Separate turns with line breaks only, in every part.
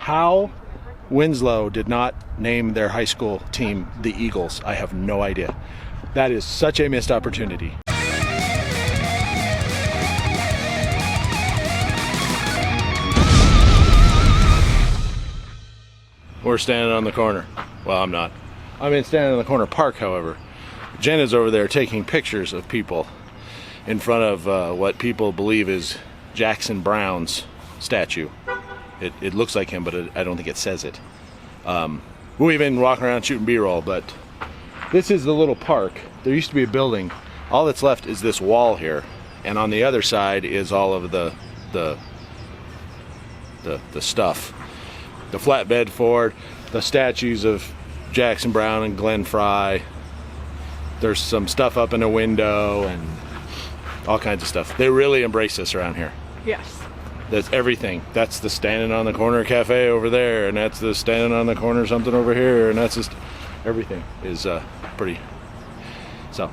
How Winslow did not name their high school team the Eagles, I have no idea. That is such a missed opportunity. We're standing on the corner. Well, I'm not. I'm standing on the corner park, however. Jen is over there taking pictures of people in front of what people believe is Jackson Brown's statue. It looks like him, but I don't think it says it. We've been walking around shooting B-roll, but this is the little park. There used to be a building. All that's left is this wall here, and on the other side is all of the stuff. The flatbed Ford, the statues of Jackson Brown and Glenn Fry. There's some stuff up in a window and all kinds of stuff. They really embrace us around here.
Yes.
That's everything. That's the Standin on the corner cafe over there, and that's the Standin on the corner something over here, and that's just everything is pretty. So.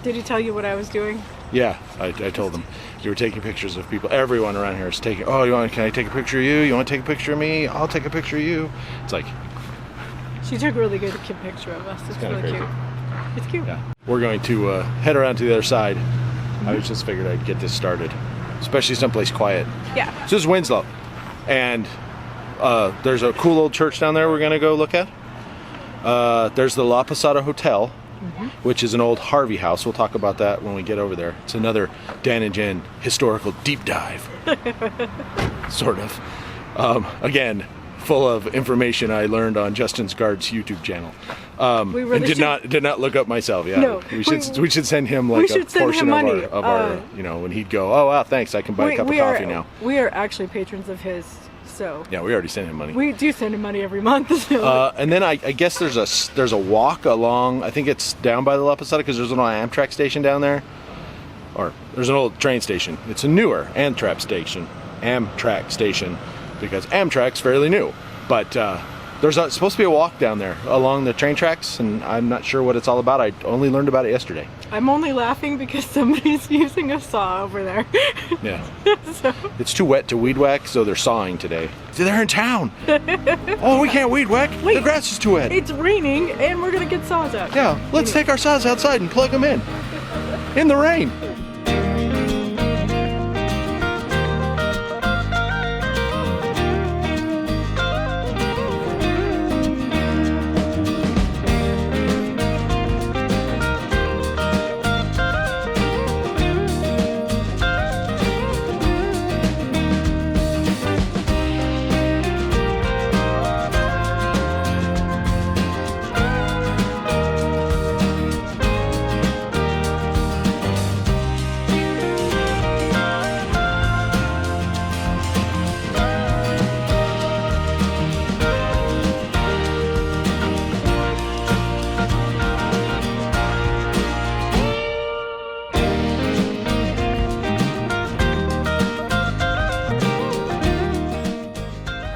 Did he tell you what I was doing?
Yeah, I told them. You were taking pictures of people. Everyone around here is taking. Oh, can I take a picture of you? You want to take a picture of me? I'll take a picture of you. It's like.
She took a really good picture of us. It's really cute. It's cute.
Yeah. We're going to head around to the other side. I just figured I'd get this started, especially someplace quiet.
Yeah.
So this is Winslow, and there's a cool old church down there we're gonna go look at. There's the Posada Hotel, which is an old Harvey house. We'll talk about that when we get over there. It's another Dan and Jen historical deep dive, sort of. Again, full of information I learned on Justin Scar's YouTube channel.
We really
did not look up myself. Yeah,
no,
we should send him like a portion of our when he'd go, oh wow, thanks, I can buy a cup of coffee now.
We are actually patrons of his, so
yeah, we already sent him money.
We do send him money every month. So.
And then I guess there's a walk along. I think it's down by the La Posada because there's an old Amtrak station down there, or there's an old train station. It's a newer Amtrak station because Amtrak's fairly new, but. There's supposed to be a walk down there along the train tracks, and I'm not sure what it's all about. I only learned about it yesterday.
I'm only laughing because somebody's using a saw over there.
Yeah.
So.
It's too wet to weed whack, so they're sawing today. So they're in town. Oh, we can't weed whack.
Wait,
the grass is too wet.
It's raining, and we're going to get saws out.
Yeah, let's take our saws outside and plug them in the rain.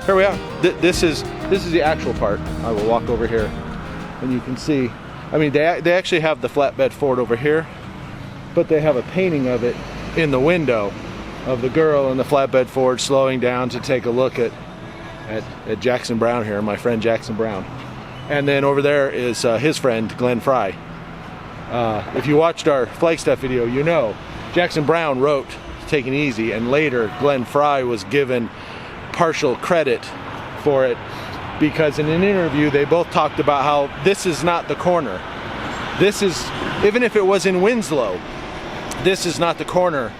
Here we are. This is the actual part. I will walk over here, and you can see. I mean, they actually have the flatbed Ford over here, but they have a painting of it in the window of the girl in the flatbed Ford slowing down to take a look at Jackson Brown here, my friend Jackson Brown. And then over there is his friend Glenn Fry. If you watched our Flagstaff video, you know Jackson Brown wrote "Take It Easy," and later Glenn Fry was given partial credit for it because in an interview they both talked about how this is not the corner. This is, even if it was in Winslow, this is not the corner.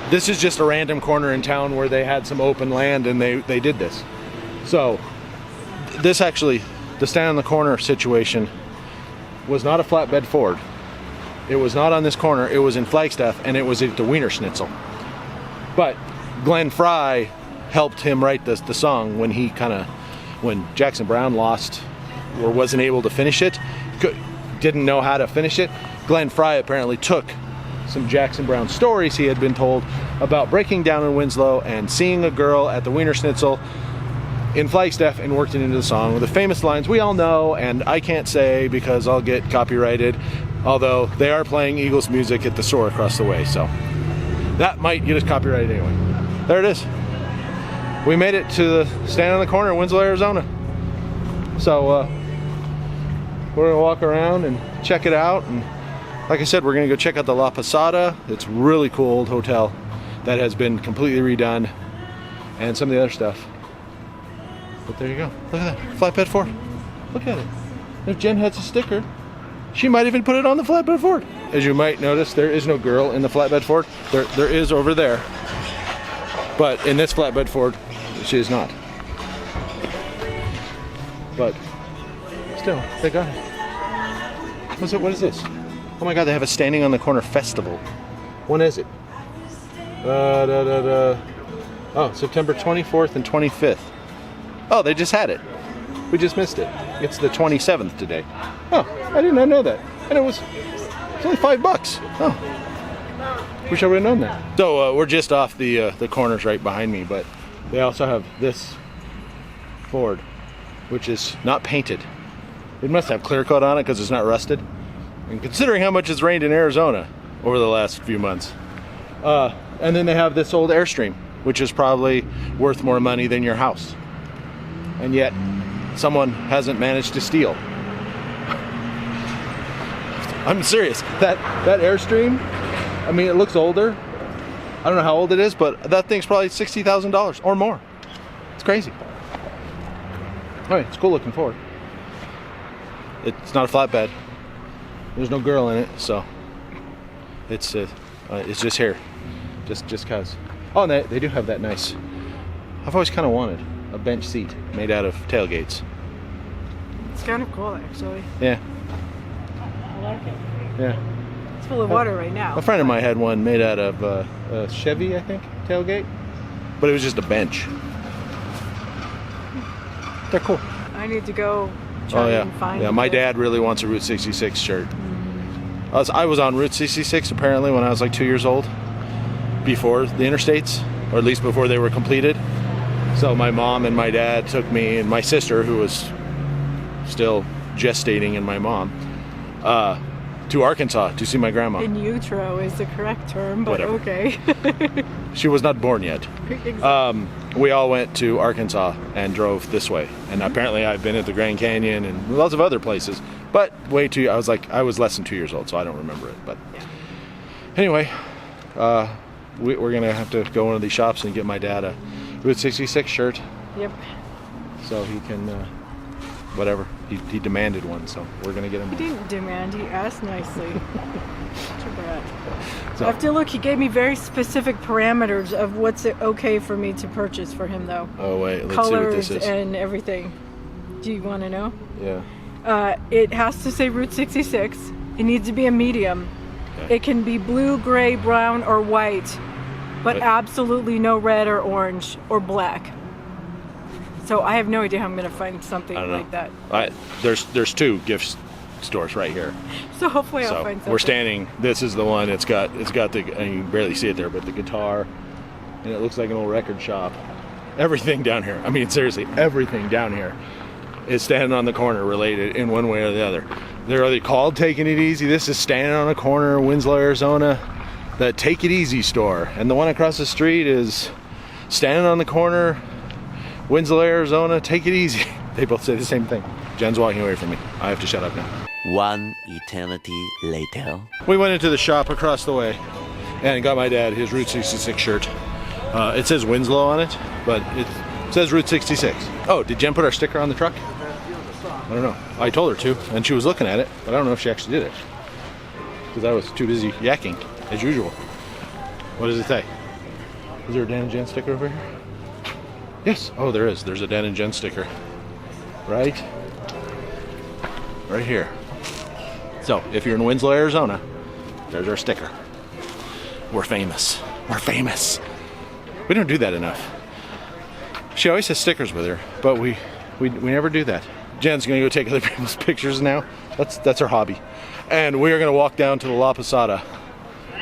This is just a random corner in town where they had some open land and they did this. So this actually, the stand on the corner situation was not a flatbed Ford. It was not on this corner. It was in Flagstaff, and it was at the Wiener Schnitzel. But Glenn Fry helped him write the song when Jackson Brown lost or wasn't able to finish it, didn't know how to finish it. Glenn Fry apparently took some Jackson Brown stories he had been told about breaking down in Winslow and seeing a girl at the Wiener Schnitzel in Flagstaff and worked it into the song with the famous lines we all know and I can't say because I'll get copyrighted, although they are playing Eagles music at the store across the way, so that might get us copyrighted anyway. There it is. we made it to the Standin on the corner in Winslow, Arizona. So we're gonna walk around and check it out, and like I said, we're gonna go check out the La Posada. It's a really cool old hotel that has been completely redone, and some of the other stuff. But there you go. Look at that flatbed Ford. Look at it. If Jen has a sticker, she might even put it on the flatbed Ford. As you might notice, there is no girl in the flatbed Ford. There is over there, but in this flatbed Ford, she is not. But still, they got it. What is this? Oh my God, they have a Standing on the Corner festival. When is it? Oh, September 24th and 25th. Oh, they just had it. We just missed it. It's the 27th today. Oh, I did not know that. And it's only $5. Oh, wish I would have known that. So we're just off the corners right behind me, but they also have this Ford, which is not painted. It must have clear coat on it because it's not rusted. And considering how much it's rained in Arizona over the last few months. And then they have this old Airstream, which is probably worth more money than your house. And yet, someone hasn't managed to steal. I'm serious. That Airstream, I mean, it looks older. I don't know how old it is, but that thing's probably $60,000 or more. It's crazy. All right, it's cool looking Ford. It's not a flatbed. There's no girl in it, so it's just here, just cause. Oh, and they do have that nice. I've always kind of wanted a bench seat made out of tailgates.
It's kind of cool, actually.
Yeah.
I like it.
Yeah.
It's full of water right now.
A friend of mine had one made out of a Chevy, I think, tailgate, but it was just a bench. They're cool.
I need to go try and find.
Yeah, my dad really wants a Route 66 shirt. I was on Route 66 apparently when I was like 2 years old, before the interstates, or at least before they were completed. So my mom and my dad took me and my sister, who was still gestating in my mom, to Arkansas to see my grandma.
In utero is the correct term, but
whatever.
Okay.
She was not born yet.
Exactly.
We all went to Arkansas and drove this way. And apparently I've been at the Grand Canyon and lots of other places. But I was less than 2 years old, so I don't remember it. But anyway, we're going to have to go into these shops and get my dad a Route 66 shirt.
Yep.
So he can, whatever. He demanded one, so we're going to get him one.
He didn't demand, he asked nicely. Too bad. So I have to look, he gave me very specific parameters of what's okay for me to purchase for him, though.
Oh, wait, let's
Colors
see what this is.
and everything. Do you want to know?
Yeah.
It has to say Route 66. It needs to be a medium. Okay. It can be blue, gray, brown, or white, but absolutely no red or orange or black. So I have no idea how I'm going to find something like that.
There's two gift stores right here.
So hopefully I'll find something.
We're standing. This is the one. It's got the. And you can barely see it there, but the guitar, and it looks like an old record shop. Everything down here. I mean, seriously, everything down here is Standing on the Corner related in one way or the other. They're either called Taking It Easy. This is Standing on the Corner, Winslow, Arizona, the Take It Easy store, and the one across the street is Standing on the Corner, Winslow, Arizona, Take It Easy. They both say the same thing. Jen's walking away from me. I have to shut up now.
One eternity later.
We went into the shop across the way and got my dad his Route 66 shirt. It says Winslow on it, but it says Route 66. Oh, did Jen put our sticker on the truck? I don't know. I told her to, and she was looking at it, but I don't know if she actually did it. Because I was too busy yakking, as usual. What does it say? Is there a Dan and Jen sticker over here? Yes. Oh, there is. There's a Dan and Jen sticker. Right here. So, if you're in Winslow, Arizona, there's our sticker. We're famous. We're famous. We don't do that enough. She always has stickers with her, but we never do that. Jen's gonna go take other people's pictures now. That's her hobby. And we are gonna walk down to the La Posada,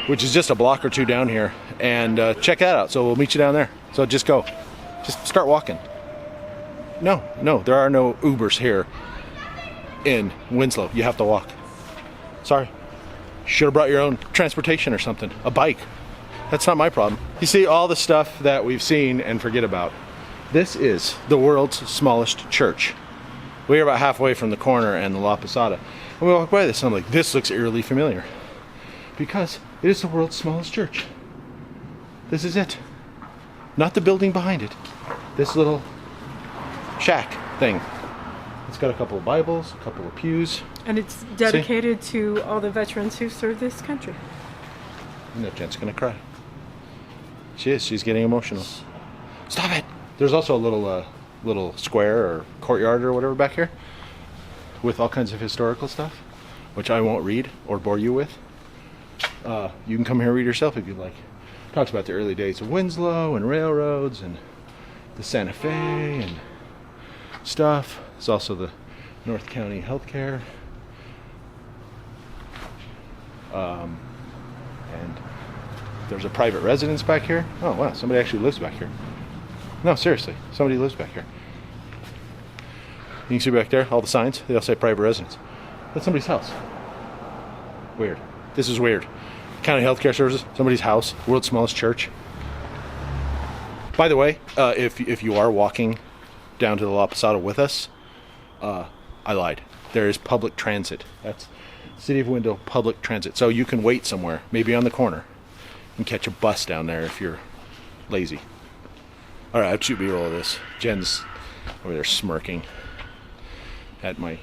which is just a block or two down here, and check that out. So we'll meet you down there. So just go. Just start walking. No, there are no Ubers here in Winslow. You have to walk. Sorry. Should have brought your own transportation or something. A bike. That's not my problem. You see all the stuff that we've seen and forget about. This is the world's smallest church. We are about halfway from the corner and the La Posada. And we walk by this and I'm like, this looks eerily familiar. Because it is the world's smallest church. This is it. Not the building behind it. This little shack thing. It's got a couple of Bibles, a couple of pews.
And it's dedicated to all the veterans who served this country.
And that Jen's gonna cry. She is. She's getting emotional. Stop it! There's also a little square or courtyard or whatever back here with all kinds of historical stuff, which I won't read or bore you with. You can come here and read yourself if you'd like. Talks about the early days of Winslow and railroads and the Santa Fe and stuff. There's also the North County Healthcare. And there's a private residence back here. Oh wow, somebody actually lives back here. No, seriously, somebody lives back here. You can see back there, all the signs, they all say private residence. That's somebody's house. Weird. This is weird. County Healthcare Services, somebody's house, world's smallest church. By the way, if you are walking down to the La Posada with us, I lied. There is public transit. That's City of Window public transit. So you can wait somewhere, maybe on the corner, and catch a bus down there if you're lazy. All right, I'll shoot B-roll of this. Jen's over there smirking at my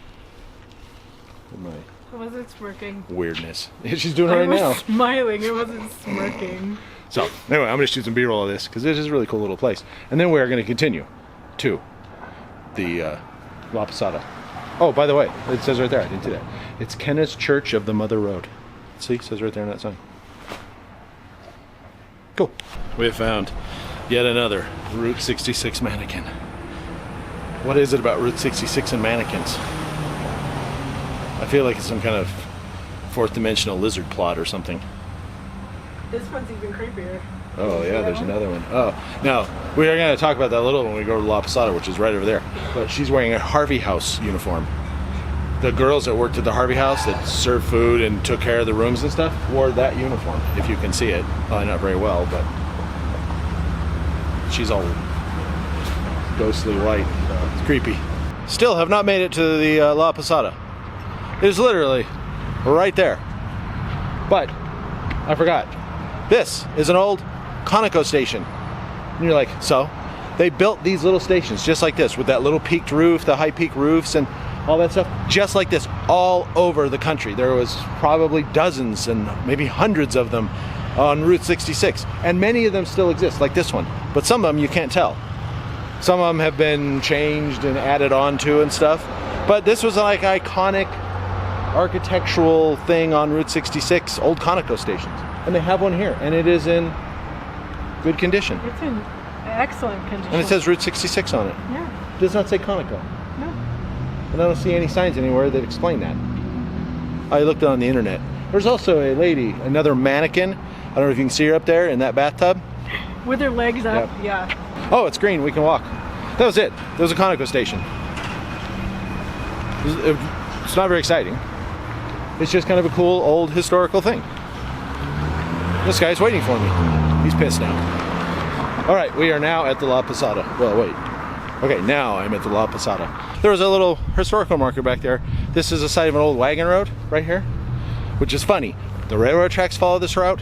I wasn't smirking.
weirdness. She's doing it right
I
now.
was smiling. It wasn't smirking.
So anyway, I'm going to shoot some B-roll of this because this is a really cool little place. And then we are going to continue to the La Posada. Oh, by the way, it says right there, I didn't see that. It's Kenneth's Church of the Mother Road. See, it says right there on that sign. Cool. We have found yet another Route 66 mannequin. What is it about Route 66 and mannequins? I feel like it's some kind of fourth dimensional lizard plot or something.
This one's even creepier.
Oh yeah, there's another one. Oh, now we are going to talk about that a little when we go to La Posada, which is right over there. But she's wearing a Harvey House uniform. The girls that worked at the Harvey House that served food and took care of the rooms and stuff wore that uniform, if you can see it. Probably not very well, but she's all ghostly white. It's creepy. Still have not made it to the La Posada. It is literally right there. But I forgot. This is an old Conoco station. And you're like, so? They built these little stations just like this with that little peaked roof, the high peak roofs and all that stuff, just like this all over the country. There was probably dozens and maybe hundreds of them on Route 66. And many of them still exist, like this one. But some of them you can't tell. Some of them have been changed and added on to and stuff. But this was like iconic architectural thing on Route 66, old Conoco stations. And they have one here, and it is in good condition.
It's in excellent condition.
And it says Route 66 on it.
Yeah.
It does not say Conoco.
No.
And I don't see any signs anywhere that explain that. I looked on the internet. There's also a lady, another mannequin. I don't know if you can see her up there in that bathtub.
With her legs up,
Yep.
yeah.
Oh, it's green. We can walk. That was it. There was a Conoco station. It's not very exciting. It's just kind of a cool old historical thing. This guy's waiting for me. He's pissed now. All right, we are now at the La Posada. Well, wait. Okay, now I'm at the La Posada. There was a little historical marker back there. This is the site of an old wagon road right here, which is funny. The railroad tracks follow this route.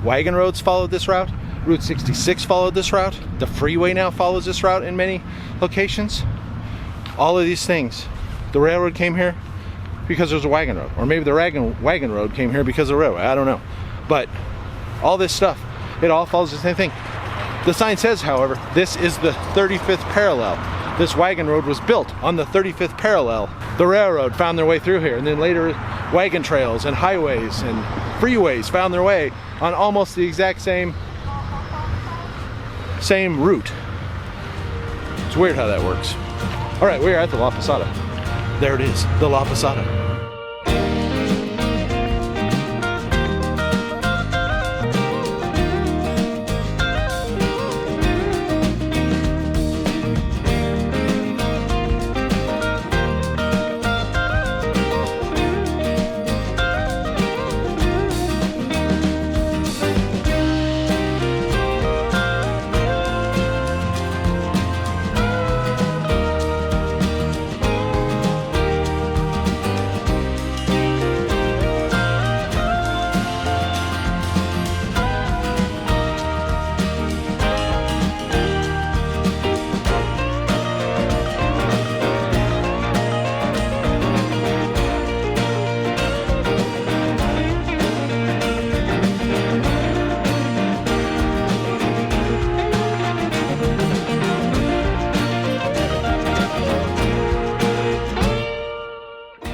Wagon roads followed this route. Route 66 followed this route. The freeway now follows this route in many locations. All of these things. The railroad came here because there's a wagon road. Or maybe the wagon road came here because of the railway. I don't know. But all this stuff, it all follows the same thing. The sign says, however, this is the 35th parallel. This wagon road was built on the 35th parallel. The railroad found their way through here, and then later wagon trails and highways and freeways found their way on almost the exact same route. It's weird how that works. All right, we are at the La Posada. There it is, the La Posada.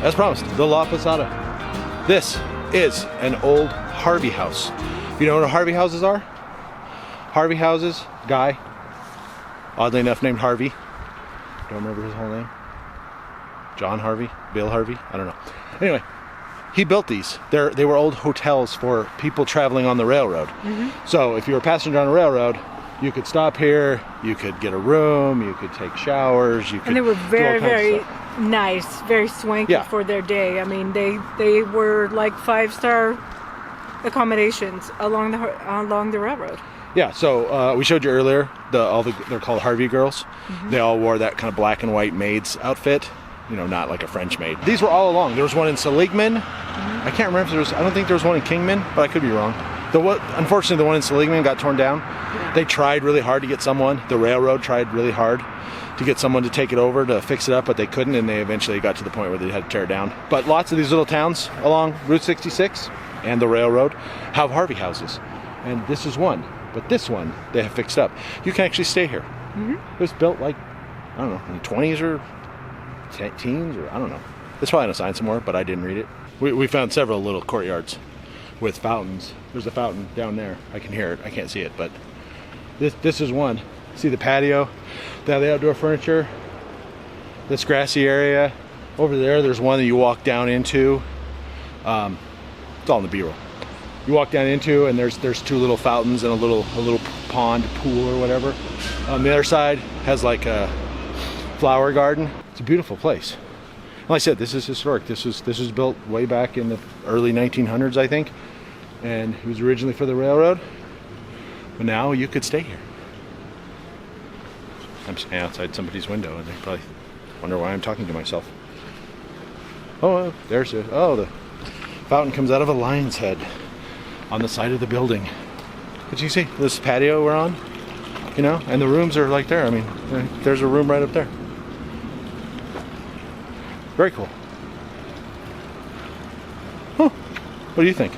as promised, the La Posada. This is an old Harvey house. You know what Harvey houses are? Harvey houses, guy, oddly enough named Harvey. Don't remember his whole name. John Harvey, Bill Harvey, I don't know. Anyway, he built these. They were old hotels for people traveling on the railroad. So if you were a passenger on a railroad, you could stop here, you could get a room, you could take showers, you could
And they were
do all
very,
kinds of
very
stuff.
nice, very swanky
Yeah.
for their day. I mean, they were like 5-star accommodations along the railroad.
Yeah, so we showed you earlier, they're called Harvey girls. They all wore that kind of black and white maid's outfit, you know, not like a French maid. These were all along. There was one in Seligman. I can't remember if there was, I don't think there was one in Kingman, but I could be wrong. Unfortunately, the one in Seligman got torn down. They tried really hard to get someone, the railroad tried really hard to get someone to take it over to fix it up, but they couldn't, and they eventually got to the point where they had to tear it down. But lots of these little towns along Route 66 and the railroad have Harvey houses, and this is one. But this one they have fixed up. You can actually stay here. It was built like, I don't know, in the 20s or teens, or I don't know. There's probably on a sign somewhere, but I didn't read it. We found several little courtyards with fountains. There's a fountain down there. I can hear it. I can't see it, but this is one. See the patio? They have the outdoor furniture. This grassy area. Over there's one that you walk down into. It's all in the B-roll. You walk down into, and there's two little fountains and a little pond, pool or whatever. On the other side has like a flower garden. It's a beautiful place. Like I said, this is historic. This was built way back in the early 1900s, I think, and it was originally for the railroad. But now you could stay here. I'm standing outside somebody's window, and they probably wonder why I'm talking to myself. Oh, there's it. Oh, the fountain comes out of a lion's head on the side of the building. But you see this patio we're on, you know, and the rooms are like there. I mean, there's a room right up there. Very cool. Huh. What do you think?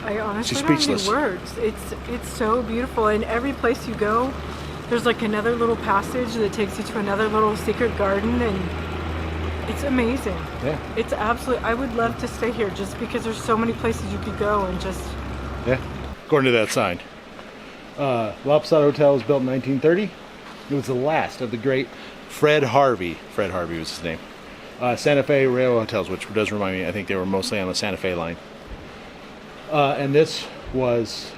I honestly
She's
don't have
speechless.
any words. It's so beautiful, and every place you go, there's like another little passage that takes you to another little secret garden, and it's amazing.
Yeah.
It's absolutely. I would love to stay here just because there's so many places you could go and just.
Yeah. According to that sign, La Posada Hotel was built in 1930. It was the last of the great Fred Harvey was his name. Santa Fe railroad hotels, which does remind me, I think they were mostly on the Santa Fe line. And this was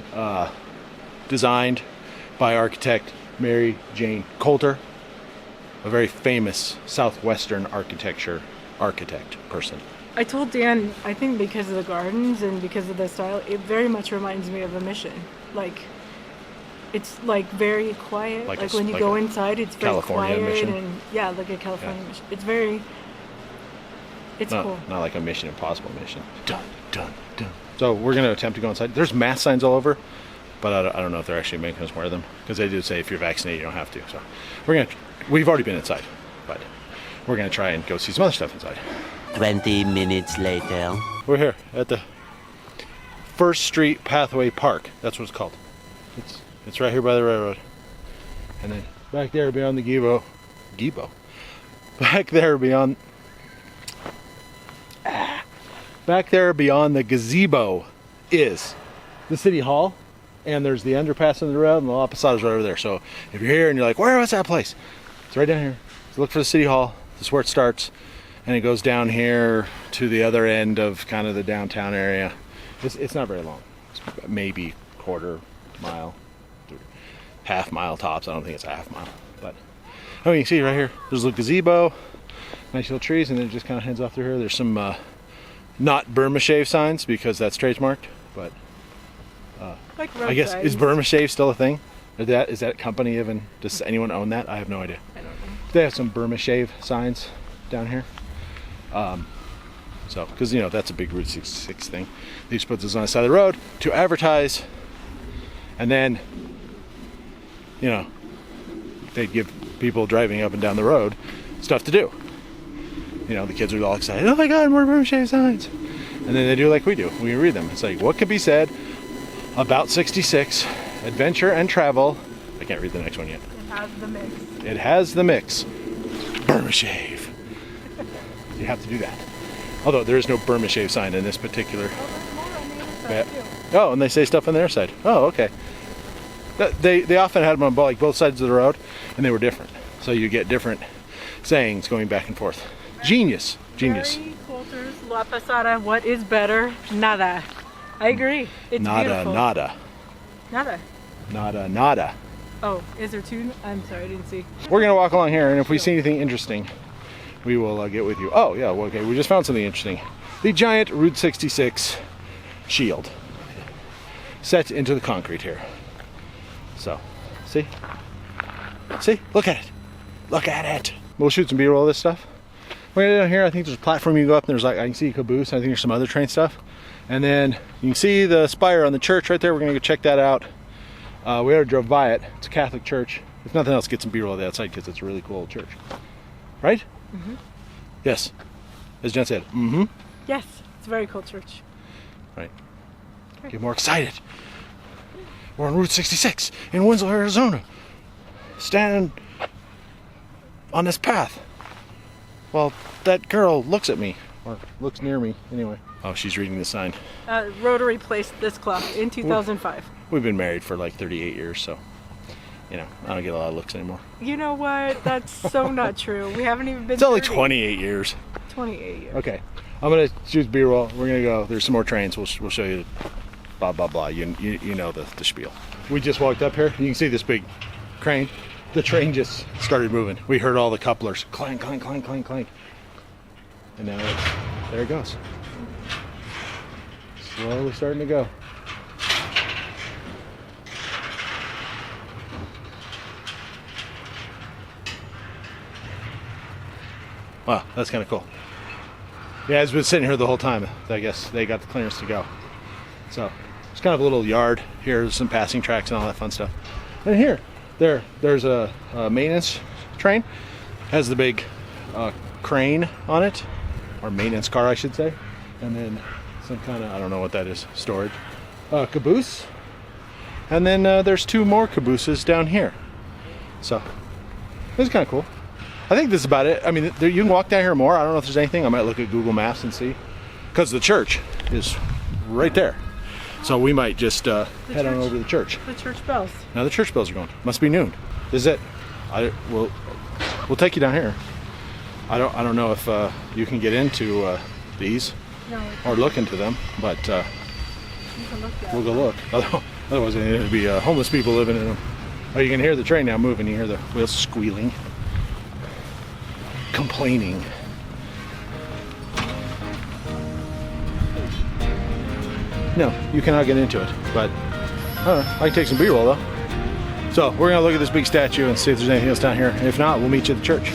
designed by architect Mary Jane Coulter, a very famous Southwestern architect person.
I told Dan, I think because of the gardens and because of the style, it very much reminds me of a Mission. Like, it's like very quiet. Like when you go inside, it's very
California
quiet
Mission.
and yeah, like a California Mission. It's cool.
Not like a Mission Impossible mission. Dun, dun, dun. So we're going to attempt to go inside. There's mask signs all over, but I don't know if they're actually making us wear them, because they do say if you're vaccinated, you don't have to. So we've already been inside, but we're going to try and go see some other stuff inside.
20 minutes later.
We're here at the First Street Pathway Park. That's what it's called. It's right here by the railroad. And then back there beyond the gazebo. Back there beyond the gazebo is the city hall, and there's the underpass under the road, and the La Posada's right over there. So if you're here and you're like, where was that place? It's right down here. So look for the city hall. This is where it starts, and it goes down here to the other end of kind of the downtown area. It's not very long. It's maybe quarter mile, half mile tops. I don't think it's a half mile, but you can see right here. There's a little gazebo, nice little trees, and then it just kind of heads off through here. There's some not Burma Shave signs because that's trademarked, but
Like road
I guess
signs.
is Burma Shave still a thing? Is that company even? Does anyone own that? I have no idea.
I don't know.
They have some Burma Shave signs down here. So, because that's a big Route 66 thing. They just put this on the side of the road to advertise, and then they give people driving up and down the road stuff to do. The kids are all excited. Oh my God, more Burma Shave signs! And then they do like we do. We read them. It's like, what could be said about 66, adventure and travel? I can't read the next one yet.
It has the mix.
It has the mix. Burma Shave. You have to do that. Although there is no Burma shave sign in this particular. Oh, and they say stuff on their side. Oh, okay. They often had them on like both sides of the road, and they were different. So you get different sayings going back and forth. Genius.
Gary Coulter's La Posada, what is better? Nada. I agree. It's beautiful.
Nada.
Oh, is there two? I'm sorry, I didn't see.
We're gonna walk along here, and if we see anything interesting, we will get with you. Oh yeah, well, okay, we just found something interesting. The giant Route 66 shield set into the concrete here. So, see, look at it. Look at it. We'll shoot some B-roll of this stuff. We're gonna go down here. I think there's a platform you can go up, and there's like, I can see a caboose. I think there's some other train stuff. And then you can see the spire on the church right there. We're gonna go check that out. We already drove by it. It's a Catholic church. If nothing else, get some B-roll of the outside because it's a really cool old church. Right? Mm-hmm. Yes. As Jen said. Mm-hmm.
Yes, it's a very cool church.
Right. Okay. Get more excited. We're on Route 66 in Winslow, Arizona. Standing on this path. Well, that girl looks at me, or looks near me, anyway. Oh, she's reading the sign.
Rotary placed this clock in 2005.
We've been married for like 38 years, so, you know, I don't get a lot of looks anymore.
You know what? That's so not true. We haven't even been
It's only 28 years.
28 years.
Okay. I'm going to choose B-roll. We're going to go. There's some more trains. We'll show you blah, blah, blah. You know the spiel. We just walked up here. You can see this big crane. The train just started moving. We heard all the couplers. Clank, clank, clank, clank, clank. And now there it goes. Slowly starting to go. Wow, that's kind of cool. Yeah, it's been sitting here the whole time. I guess they got the clearance to go. So it's kind of a little yard here. There's some passing tracks and all that fun stuff. And here, there's a maintenance train. Has the big crane on it, or maintenance car, I should say. And then some kind of, I don't know what that is, storage. Caboose. And then there's two more cabooses down here. So this is kind of cool. I think this is about it. I mean, you can walk down here more. I don't know if there's anything. I might look at Google Maps and see. Because the church is right there. So we might just head on over to the church.
The church bells.
Now the church bells are going. Must be noon. This is it. We'll take you down here. I don't know if you can get into these or look into them, but we'll go look. Otherwise, there'd be homeless people living in them. Oh, you can hear the train now moving. You hear the wheels squealing. Complaining. No, you cannot get into it, but I don't know, I can take some B-roll though. So we're gonna look at this big statue and see if there's anything else down here. And if not, we'll meet you at the church.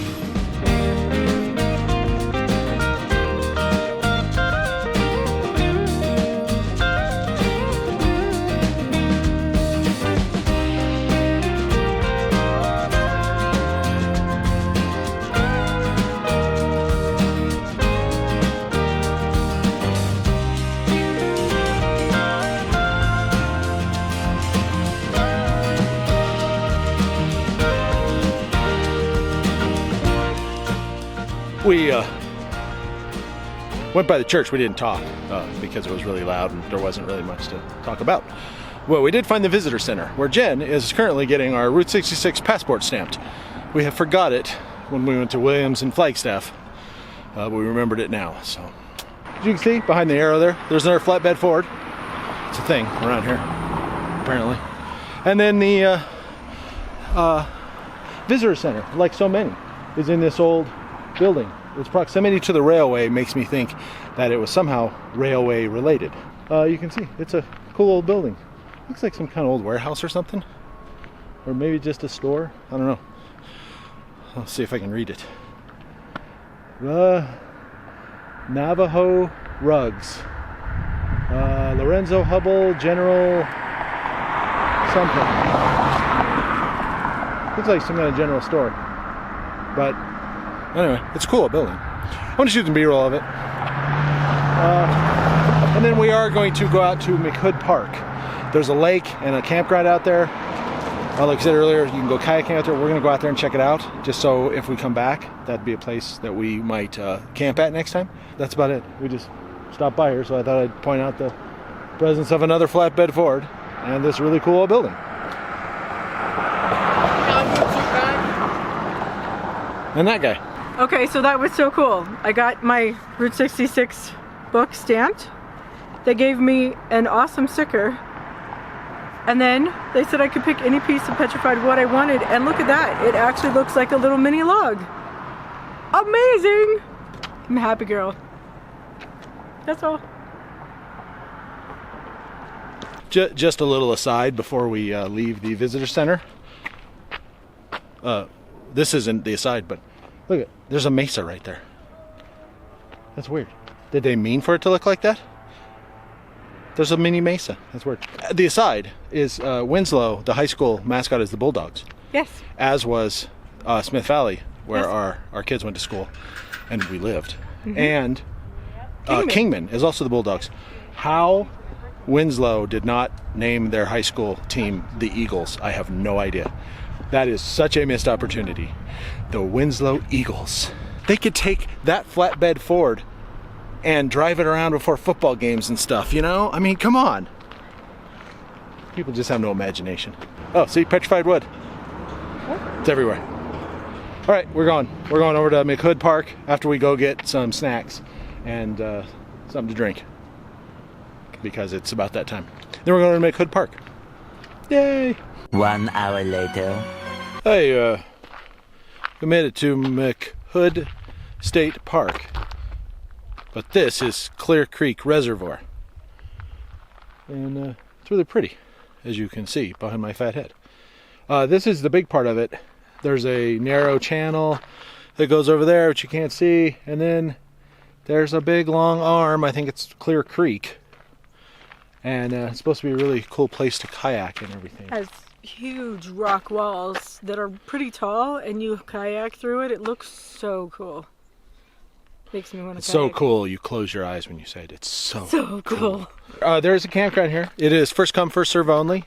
We went by the church. We didn't talk because it was really loud and there wasn't really much to talk about. Well, we did find the visitor center where Jen is currently getting our Route 66 passport stamped. We have forgot it when we went to Williams and Flagstaff, but we remembered it now. So, as you can see behind the arrow there's another flatbed Ford. It's a thing around here, apparently. And then the visitor center, like so many, is in this old building. Its proximity to the railway makes me think that it was somehow railway related. You can see it's a cool old building. Looks like some kind of old warehouse or something, or maybe just a store. I don't know. I'll see if I can read it. Navajo Rugs, Lorenzo Hubble General something. Looks like some kind of general store, but anyway, it's a cool building. I want to shoot some B-roll of it. And then we are going to go out to McHood Park. There's a lake and a campground out there. Like I said earlier, you can go kayaking out there. We're going to go out there and check it out, just so if we come back, that'd be a place that we might camp at next time. That's about it. We just stopped by here, so I thought I'd point out the presence of another flatbed Ford and this really cool old building. And that guy.
Okay, so that was so cool. I got my Route 66 book stamped. They gave me an awesome sticker. And then they said I could pick any piece of petrified wood I wanted. And look at that. It actually looks like a little mini log. Amazing. I'm a happy girl. That's all.
Just a little aside before we leave the visitor center. This isn't the aside, but look at, there's a mesa right there. That's weird. Did they mean for it to look like that? There's a mini mesa. That's weird. The aside is Winslow, the high school mascot is the Bulldogs.
Yes.
As was Smith Valley, where our kids went to school and we lived. Mm-hmm. And Kingman is also the Bulldogs. How Winslow did not name their high school team the Eagles, I have no idea. That is such a missed opportunity. The Winslow Eagles. They could take that flatbed Ford and drive it around before football games and stuff, you know? I mean, come on. People just have no imagination. Oh, see, petrified wood. It's everywhere. All right, we're going. We're going over to McHood Park after we go get some snacks and something to drink, because it's about that time. Then we're going to McHood Park. Yay!
1 hour later.
Hey, we made it to McHood State Park. But this is Clear Creek Reservoir. And it's really pretty, as you can see behind my fat head. This is the big part of it. There's a narrow channel that goes over there, which you can't see. And then there's a big long arm. I think it's Clear Creek. And it's supposed to be a really cool place to kayak and everything.
It has huge rock walls that are pretty tall, and you kayak through it. It looks so cool. Makes me want to kayak.
So cool. You close your eyes when you say it. It's so
cool.
There's a campground here. It is first come, first serve only.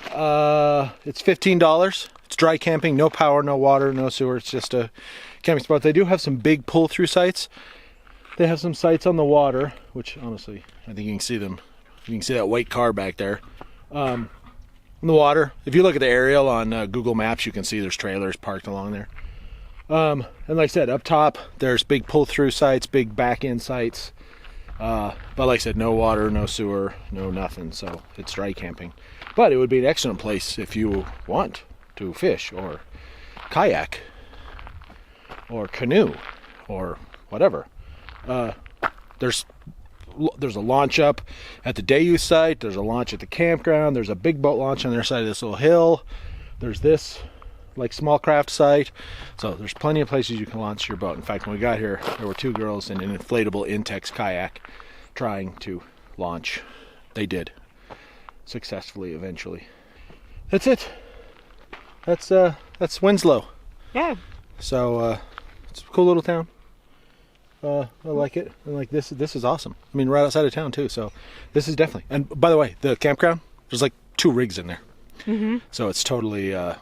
It's $15. It's dry camping. No power, no water, no sewer. It's just a camping spot. They do have some big pull-through sites. They have some sites on the water, which honestly, I think you can see them. You can see that white car back there. In the water. If you look at the aerial on Google Maps, you can see there's trailers parked along there. And like I said, up top, there's big pull-through sites, big back-end sites. But like I said, no water, no sewer, no nothing. So it's dry camping. But it would be an excellent place if you want to fish or kayak or canoe or whatever. There's a launch up at the day use site. There's a launch at the campground. There's a big boat launch on their side of this little hill. There's this like small craft site. So there's plenty of places you can launch your boat. In fact, when we got here, there were 2 girls in an inflatable Intex kayak trying to launch. They did successfully eventually. That's it. That's Winslow.
Yeah.
So it's a cool little town. I like it. And like this is awesome. I mean, right outside of town too. So this is definitely. And by the way, the campground, there's like 2 rigs in there. Mm-hmm. So it's totally, at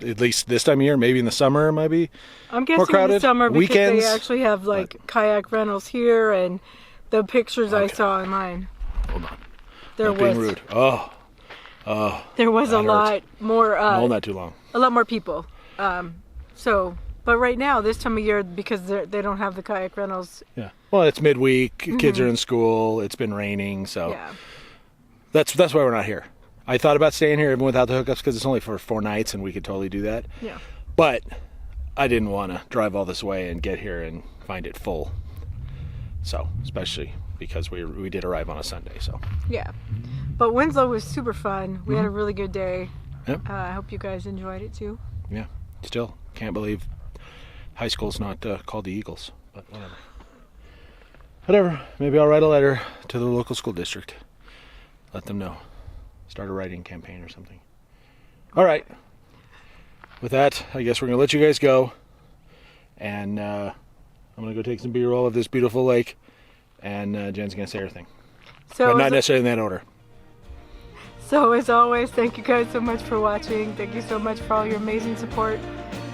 least this time of year, maybe in the summer, it might be
I'm guessing
more crowded.
in the summer because
Weekends,
they actually have like kayak rentals here, and the pictures I saw online.
Hold on.
There
Not being
was
rude. Oh.
there was a
hurts.
lot more.
Hold that too long.
A lot more people. But right now, this time of year, because they don't have the kayak rentals.
Yeah. Well, it's midweek. Kids are in school. It's been raining, so
Yeah.
that's why we're not here. I thought about staying here even without the hookups because it's only for 4 nights and we could totally do that.
Yeah.
But I didn't want to drive all this way and get here and find it full. So, especially because we did arrive on a Sunday, so.
Yeah. But Winslow was super fun. We had a really good day.
Yep.
I hope you guys enjoyed it too.
Yeah. Still can't believe high school's not called the Eagles, but whatever. Maybe I'll write a letter to the local school district. Let them know. Start a writing campaign or something. All right. With that, I guess we're going to let you guys go. And I'm going to go take some B-roll of this beautiful lake. And Jen's going to say her thing.
So
but not necessarily in that order.
So as always, thank you guys so much for watching. Thank you so much for all your amazing support.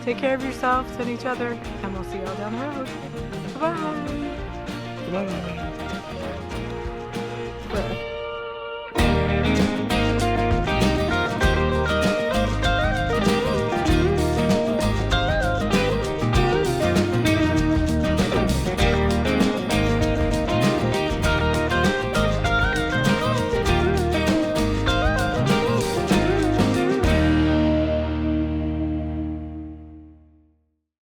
Take care of yourselves and each other, and we'll see you all down the road. Bye-bye.
Bye.
Bye.